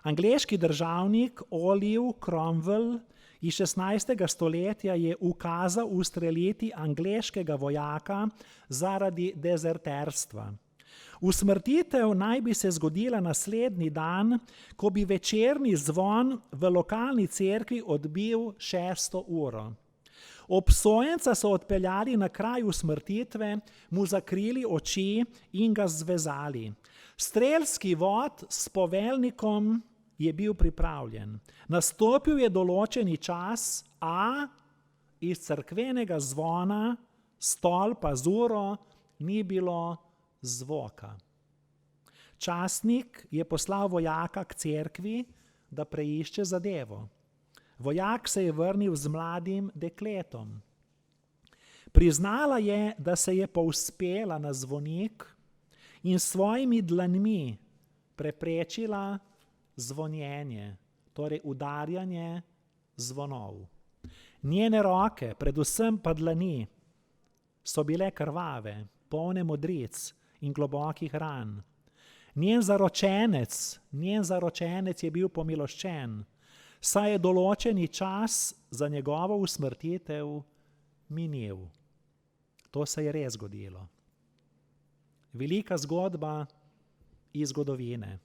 Angleški državnik Oliver Cromwell iz 16. stoletja je ukazal ustreliti angleškega vojaka zaradi dezerterstva. Usmrtitev naj bi se zgodila naslednji dan, ko bi večerni zvon v lokalni cerkvi odbil 6. uro. Obsojenca so odpeljali na kraj usmrtitve, mu zakrili oči in ga zvezali. Strelski vod s poveljnikom je bil pripravljen. Nastopil je določeni čas, a iz cerkvenega zvona, stolpa z uro ni bilo zvoka. Častnik je poslal vojaka k cerkvi, da preišče zadevo. Vojak se je vrnil z mladim dekletom. Priznala je, da se je povzpela na zvonik in s svojimi dlanmi preprečila zvonjenje, torej udarjanje zvonov. Njene roke, predvsem pa dlani, so bile krvave, polne modric in globokih ran. Njen zaročenec je bil pomiloščen, saj je določeni čas za njegovo usmrtitev minil. To se je res zgodilo. Velika zgodba iz zgodovine.